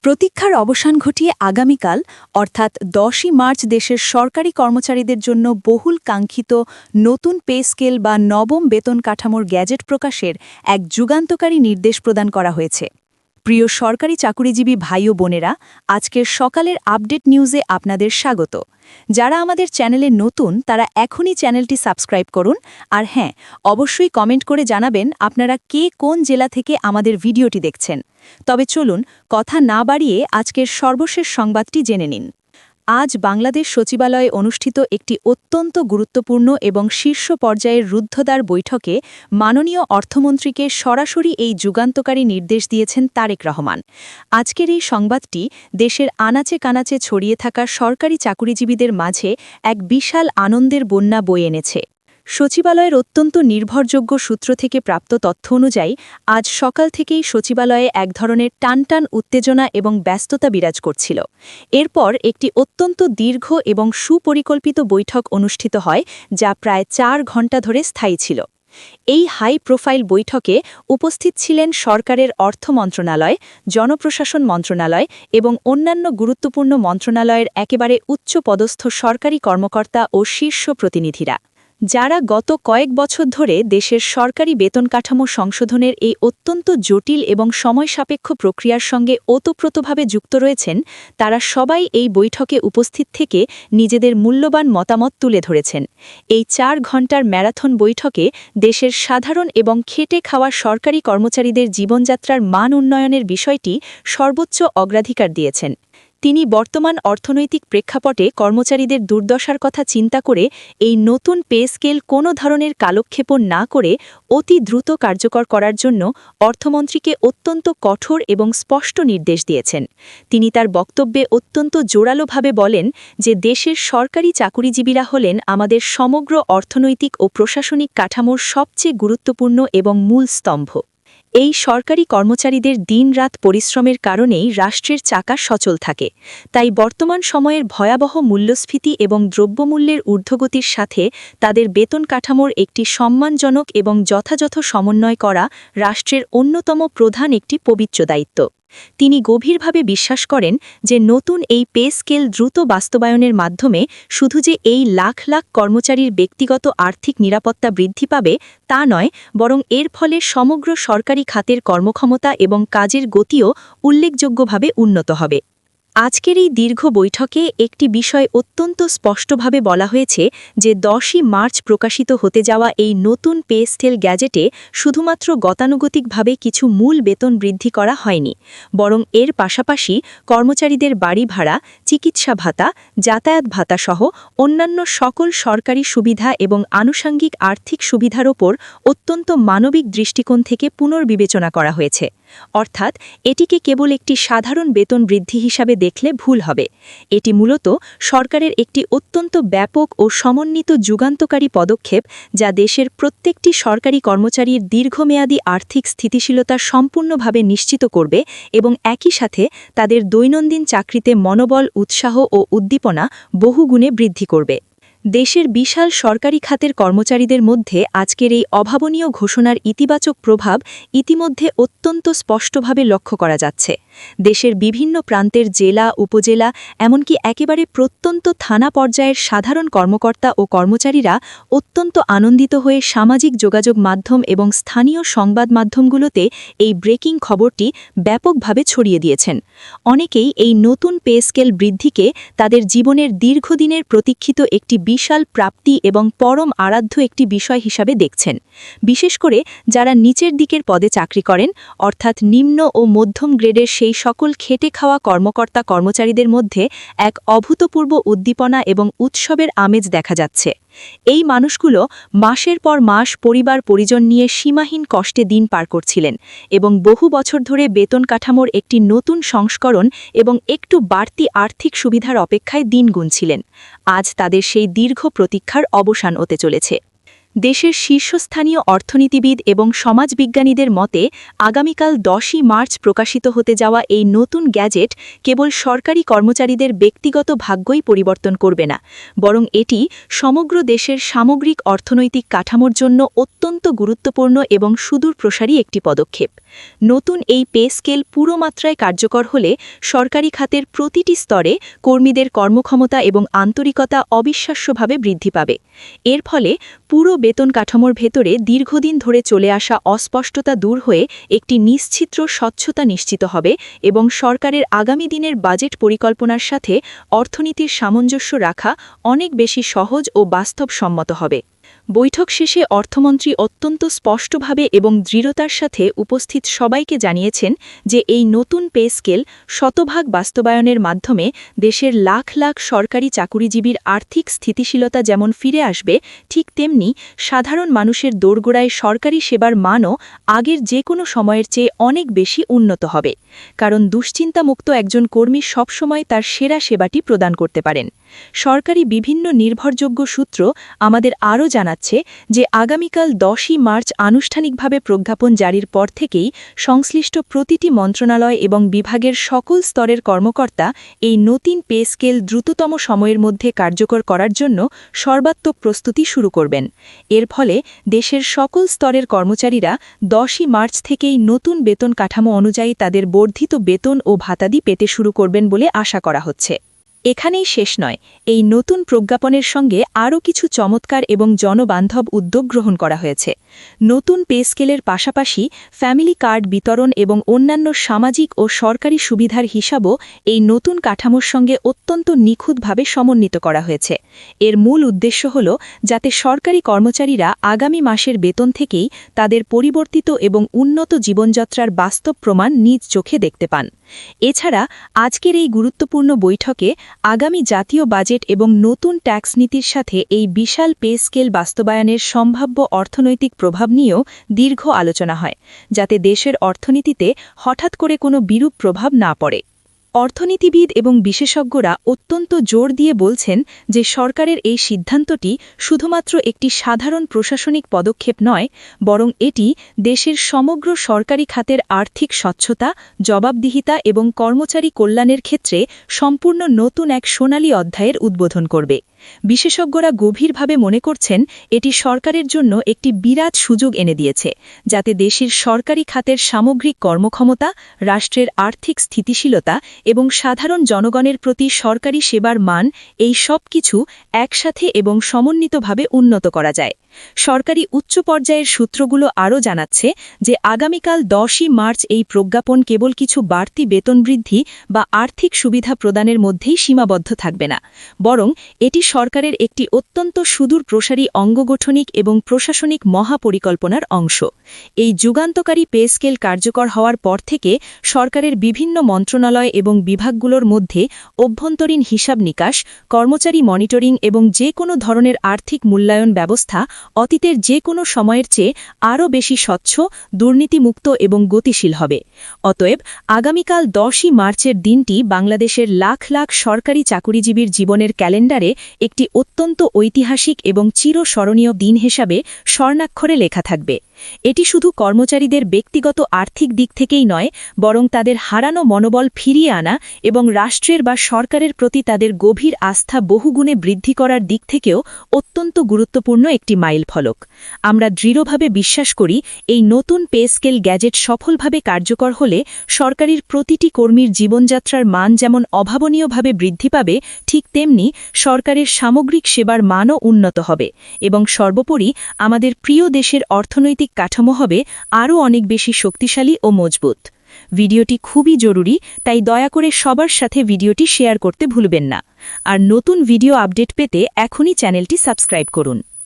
প্রতীক্ষার অবসান ঘটিয়ে আগামীকাল অর্থাৎ ১০ই মার্চ দেশের সরকারি কর্মচারীদের জন্য বহুল কাঙ্ক্ষিত নতুন পে স্কেল বা নবম বেতন কাঠামোর গ্যাজেট প্রকাশের এক যুগান্তকারী নির্দেশ প্রদান করা হয়েছে। প্রিয় সরকারি চাকুরিজীবী ভাই ও বোনেরা, আজকের সকালের আপডেট নিউজে আপনাদের স্বাগত। যারা আমাদের চ্যানেলে নতুন তারা এখনই চ্যানেলটি সাবস্ক্রাইব করুন, আর হ্যাঁ, অবশ্যই কমেন্ট করে জানাবেন আপনারা কে কোন জেলা থেকে আমাদের ভিডিওটি দেখছেন। তবে চলুন কথা না বাড়িয়ে আজকের সর্বশেষ সংবাদটি জেনে নিন। আজ বাংলাদেশ সচিবালয়ে অনুষ্ঠিত একটি অত্যন্ত গুরুত্বপূর্ণ এবং শীর্ষ পর্যায়ের রুদ্ধদ্বার বৈঠকে মাননীয় অর্থমন্ত্রীকে সরাসরি এই যুগান্তকারী নির্দেশ দিয়েছেন তারেক রহমান। আজকের এই সংবাদটি দেশের আনাচে কানাচে ছড়িয়ে থাকা সরকারি চাকুরিজীবীদের মাঝে এক বিশাল আনন্দের বন্যা বয়ে এনেছে। সচিবালয়ের অত্যন্ত নির্ভরযোগ্য সূত্র থেকে প্রাপ্ত তথ্য অনুযায়ী আজ সকাল থেকেই সচিবালয়ে এক ধরনের টানটান উত্তেজনা এবং ব্যস্ততা বিরাজ করছিল। এরপর একটি অত্যন্ত দীর্ঘ এবং সুপরিকল্পিত বৈঠক অনুষ্ঠিত হয়, যা প্রায় ৪ ঘণ্টা ধরে স্থায়ী ছিল। এই হাই প্রোফাইল বৈঠকে উপস্থিত ছিলেন সরকারের অর্থ মন্ত্রণালয়, জনপ্রশাসন মন্ত্রণালয় এবং অন্যান্য গুরুত্বপূর্ণ মন্ত্রণালয়ের একেবারে উচ্চপদস্থ সরকারি কর্মকর্তা ও শীর্ষ প্রতিনিধিরা, যারা গত কয়েক বছর ধরে দেশের সরকারি বেতন কাঠামো সংশোধনের এই অত্যন্ত জটিল এবং সময়সাপেক্ষ প্রক্রিয়ার সঙ্গে ওতপ্রোতভাবে যুক্ত রয়েছেন। তারা সবাই এই বৈঠকে উপস্থিত থেকে নিজেদের মূল্যবান মতামত তুলে ধরেছেন। এই ৪ ঘণ্টার ম্যারাথন বৈঠকে দেশের সাধারণ এবং খেটে খাওয়া সরকারি কর্মচারীদের জীবনযাত্রার মান উন্নয়নের বিষয়টি সর্বোচ্চ অগ্রাধিকার দিয়েছেন। তিনি বর্তমান অর্থনৈতিক প্রেক্ষাপটে কর্মচারীদের দুর্দশার কথা চিন্তা করে এই নতুন পে স্কেল কোনো ধরনের কালক্ষেপণ না করে অতি দ্রুত কার্যকর করার জন্য অর্থমন্ত্রীকে অত্যন্ত কঠোর এবং স্পষ্ট নির্দেশ দিয়েছেন। তিনি তার বক্তব্যে অত্যন্ত জোরালোভাবে বলেন যে দেশের সরকারি চাকুরিজীবীরা হলেন আমাদের সমগ্র অর্থনৈতিক ও প্রশাসনিক কাঠামোর সবচেয়ে গুরুত্বপূর্ণ এবং মূল স্তম্ভ। এই সরকারি কর্মচারীদের দিনরাত পরিশ্রমের কারণেই রাষ্ট্রের চাকা সচল থাকে। তাই বর্তমান সময়ের ভয়াবহ মূল্যস্ফীতি এবং দ্রব্যমূল্যের ঊর্ধ্বগতির সাথে তাদের বেতন কাঠামোর একটি সম্মানজনক এবং যথাযথ সমন্বয় করা রাষ্ট্রের অন্যতম প্রধান একটি পবিত্র দায়িত্ব। তিনি গভীরভাবে বিশ্বাস করেন যে নতুন এই পে স্কেল দ্রুত বাস্তবায়নের মাধ্যমে শুধু যে এই লাখ লাখ কর্মচারীর ব্যক্তিগত আর্থিক নিরাপত্তা বৃদ্ধি পাবে তা নয়, বরং এর ফলে সমগ্র সরকারি খাতের কর্মক্ষমতা এবং কাজের গতিও উল্লেখযোগ্যভাবে উন্নত হবে। আজকের এই দীর্ঘ বৈঠকে একটি বিষয় অত্যন্ত স্পষ্টভাবে বলা হয়েছে যে ১০ই মার্চ প্রকাশিত হতে যাওয়া এই নতুন পে স্কেল গ্যাজেটে শুধুমাত্র গতানুগতিকভাবে কিছু মূল বেতন বৃদ্ধি করা হয়নি, বরং এর পাশাপাশি কর্মচারীদের বাড়ি ভাড়া, চিকিৎসা ভাতা, যাতায়াত ভাতা সহ অন্যান্য সকল সরকারি সুবিধা এবং আনুষঙ্গিক আর্থিক সুবিধার ওপর অত্যন্ত মানবিক দৃষ্টিকোণ থেকে পুনর্বিবেচনা করা হয়েছে। অর্থাৎ এটিকে কেবল একটি সাধারণ বেতন বৃদ্ধি হিসাবে দেখলে ভুল হবে। এটি মূলত সরকারের একটি অত্যন্ত ব্যাপক ও সমন্বিত যুগান্তকারী পদক্ষেপ, যা দেশের প্রত্যেকটি সরকারি কর্মচারীর দীর্ঘমেয়াদী আর্থিক স্থিতিশীলতা সম্পূর্ণভাবে নিশ্চিত করবে এবং একই সাথে তাদের দৈনন্দিন চাকরিতে মনোবল, উৎসাহ ও উদ্দীপনা বহুগুণে বৃদ্ধি করবে। দেশের বিশাল সরকারি খাতের কর্মচারীদের মধ্যে আজকের এই অভাবনীয় ঘোষণার ইতিবাচক প্রভাব ইতিমধ্যে অত্যন্ত স্পষ্টভাবে লক্ষ্য করা যাচ্ছে। দেশের বিভিন্ন প্রান্তের জেলা, উপজেলা, এমনকি একেবারে প্রত্যন্ত থানা পর্যায়ের সাধারণ কর্মকর্তা ও কর্মচারীরা অত্যন্ত আনন্দিত হয়ে সামাজিক যোগাযোগ মাধ্যম এবং স্থানীয় সংবাদ মাধ্যমগুলোতে এই ব্রেকিং খবরটি ব্যাপকভাবে ছড়িয়ে দিয়েছেন। অনেকেই এই নতুন পে স্কেল বৃদ্ধিকে তাদের জীবনের দীর্ঘদিনের প্রতীক্ষিত একটি বিশাল প্রাপ্তি এবং পরম আরাধ্য একটি বিষয় হিসাবে দেখছেন। বিশেষ করে যারা নিচের দিকের পদে চাকরি করেন, অর্থাৎ নিম্ন ও মধ্যম গ্রেডের সেই সকল খেটে খাওয়া কর্মকর্তা কর্মচারীদের মধ্যে এক অভূতপূর্ব উদ্দীপনা এবং উৎসবের আমেজ দেখা যাচ্ছে। এই মানুষগুলো মাসের পর মাস পরিবার পরিজন নিয়ে সীমাহীন কষ্টে দিন পার করছিলেন এবং বহু বছর ধরে বেতন কাঠামোর একটি নতুন সংস্করণ এবং একটু বাড়তি আর্থিক সুবিধার অপেক্ষায় দিন গুনছিলেন। আজ তাদের সেই দীর্ঘ প্রতীক্ষার অবসান হতে চলেছে। দেশের শীর্ষস্থানীয় অর্থনীতিবিদ এবং সমাজবিজ্ঞানীদের মতে আগামীকাল 10ই মার্চ প্রকাশিত হতে যাওয়া এই নতুন গ্যাজেট কেবল সরকারি কর্মচারীদের ব্যক্তিগত ভাগ্যই পরিবর্তন করবে না, বরং এটি সমগ্র দেশের সামগ্রিক অর্থনৈতিক কাঠামোর জন্য অত্যন্ত গুরুত্বপূর্ণ এবং সুদূরপ্রসারী একটি পদক্ষেপ। নতুন এই পে স্কেল পুরো মাত্রায় কার্যকর হলে সরকারি খাতের প্রতিটি স্তরে কর্মীদের কর্মক্ষমতা এবং আন্তরিকতা অবিশ্বাস্যভাবে বৃদ্ধি পাবে। এর ফলে পুরো বেতন কাঠামোর ভেতরে দীর্ঘদিন ধরে চলে আসা অস্পষ্টতা দূর হয়ে একটি নিশ্চিত্র স্বচ্ছতা নিশ্চিত হবে এবং সরকারের আগামী দিনের বাজেট পরিকল্পনার সাথে অর্থনীতির সামঞ্জস্য রাখা অনেক বেশি সহজ ও বাস্তবসম্মত হবে। বৈঠক শেষে অর্থমন্ত্রী অত্যন্ত স্পষ্টভাবে এবং দৃঢ়তার সাথে উপস্থিত সবাইকে জানিয়েছেন যে এই নতুন পে স্কেল শতভাগ বাস্তবায়নের মাধ্যমে দেশের লাখ লাখ সরকারি চাকুরিজীবীর আর্থিক স্থিতিশীলতা যেমন ফিরে আসবে, ঠিক তেমনি সাধারণ মানুষের দোরগোড়ায় সরকারি সেবার মানও আগের যে কোনো সময়ের চেয়ে অনেক বেশি উন্নত হবে। কারণ দুশ্চিন্তামুক্ত একজন কর্মী সবসময় তার সেরা সেবাটি প্রদান করতে পারেন। সরকারি বিভিন্ন নির্ভরযোগ্য সূত্র আমাদের আরও জানাচ্ছে যে আগামীকাল 10ই মার্চ আনুষ্ঠানিকভাবে প্রজ্ঞাপন জারির পর থেকেই সংশ্লিষ্ট প্রতিটি মন্ত্রণালয় এবং বিভাগের সকল স্তরের কর্মকর্তা এই নতুন পে স্কেল দ্রুততম সময়ের মধ্যে কার্যকর করার জন্য সর্বাত্মক প্রস্তুতি শুরু করবেন। এর ফলে দেশের সকল স্তরের কর্মচারীরা 10ই মার্চ থেকেই নতুন বেতন কাঠামো অনুযায়ী তাদের বর্ধিত বেতন ও ভাতাদি পেতে শুরু করবেন বলে আশা করা হচ্ছে। এখানেই শেষ নয়, এই নতুন প্রজ্ঞাপনের সঙ্গে আরও কিছু চমৎকার এবং জনবান্ধব উদ্যোগ গ্রহণ করা হয়েছে। নতুন পে স্কেলের পাশাপাশি ফ্যামিলি কার্ড বিতরণ এবং অন্যান্য সামাজিক ও সরকারি সুবিধার হিসাবও এই নতুন কাঠামোর সঙ্গে অত্যন্ত নিখুঁতভাবে সমন্বিত করা হয়েছে। এর মূল উদ্দেশ্য হল যাতে সরকারি কর্মচারীরা আগামী মাসের বেতন থেকেই তাদের পরিবর্তিত এবং উন্নত জীবনযাত্রার বাস্তব প্রমাণ নিজ চোখে দেখতে পান। এছাড়া আজকের এই গুরুত্বপূর্ণ বৈঠকে আগামী জাতীয় বাজেট এবং নতুন ট্যাক্স নীতির সাথে এই বিশাল পে স্কেল বাস্তবায়নের সম্ভাব্য অর্থনৈতিক প্রভাব নিয়েও দীর্ঘ আলোচনা হয়, যাতে দেশের অর্থনীতিতে হঠাৎ করে কোনো বিরূপ প্রভাব না পড়ে। অর্থনীতিবিদ এবং বিশেষজ্ঞরা অত্যন্ত জোর দিয়ে বলছেন যে সরকারের এই সিদ্ধান্তটি শুধুমাত্র একটি সাধারণ প্রশাসনিক পদক্ষেপ নয়, বরং এটি দেশের সমগ্র সরকারি খাতের আর্থিক স্বচ্ছতা, জবাবদিহিতা এবং কর্মচারী কল্যাণের ক্ষেত্রে সম্পূর্ণ নতুন এক সোনালী অধ্যায়ের উদ্বোধন করবে। বিশেষজ্ঞরা গভীরভাবে মনে করছেন এটি সরকারের জন্য একটি বিরাট সুযোগ এনে দিয়েছে, যাতে দেশের সরকারি খাতের সামগ্রিক কর্মক্ষমতা, রাষ্ট্রের আর্থিক স্থিতিশীলতা এবং সাধারণ জনগণের প্রতি সরকারি সেবার মান এই সব কিছু একসাথে এবং সমন্বিতভাবে উন্নত করা যায়। সরকারি উচ্চ পর্যায়ের সূত্রগুলো আরও জানাচ্ছে যে আগামীকাল 10ই মার্চ এই প্রজ্ঞাপন কেবল কিছু বাড়তি বেতন বৃদ্ধি বা আর্থিক সুবিধা প্রদানের মধ্যেই সীমাবদ্ধ থাকবে না, বরং এটি সরকারের একটি অত্যন্ত সুদূরপ্রসারী অঙ্গগঠনিক এবং প্রশাসনিক মহাপরিকল্পনার অংশ। এই যুগান্তকারী পে স্কেল কার্যকর হওয়ার পর থেকে সরকারের বিভিন্ন মন্ত্রণালয় এবং বিভাগগুলোর মধ্যে অভ্যন্তরীণ হিসাব নিকাশ, কর্মচারী মনিটরিং এবং যে কোনো ধরনের আর্থিক মূল্যায়ন ব্যবস্থা অতীতের যে কোনো সময়ের চেয়ে আরও বেশি স্বচ্ছ, দুর্নীতিমুক্ত এবং গতিশীল হবে। অতএব আগামীকাল 10ই মার্চের দিনটি বাংলাদেশের লাখ লাখ সরকারি চাকুরিজীবীর জীবনের ক্যালেন্ডারে একটি অত্যন্ত ঐতিহাসিক এবং চিরস্মরণীয় দিন হিসাবে স্বর্ণাক্ষরে লেখা থাকবে। এটি শুধু কর্মচারীদের ব্যক্তিগত আর্থিক দিক থেকেই নয়, বরং তাদের হারানো মনোবল ফিরিয়ে আনা এবং রাষ্ট্রের বা সরকারের প্রতি তাদের গভীর আস্থা বহুগুণে বৃদ্ধি করার দিক থেকেও অত্যন্ত গুরুত্বপূর্ণ একটি মাইলফলক। আমরা দৃঢ়ভাবে বিশ্বাস করি এই নতুন পে স্কেল গ্যাজেট সফলভাবে কার্যকর হলে সরকারের প্রতিটি কর্মীর জীবনযাত্রার মান যেমন অভাবনীয়ভাবে বৃদ্ধি পাবে, ঠিক তেমনি সরকারের সামগ্রিক সেবার মানও উন্নত হবে এবং সর্বোপরি আমাদের প্রিয় দেশের অর্থনৈতিক কাঠামো হবে আরও অনেক বেশি শক্তিশালী ও মজবুত। ভিডিওটি খুবই জরুরি, তাই দয়া করে সবার সাথে ভিডিওটি শেয়ার করতে ভুলবেন না। আর নতুন ভিডিও আপডেট পেতে এখনই চ্যানেলটি সাবস্ক্রাইব করুন।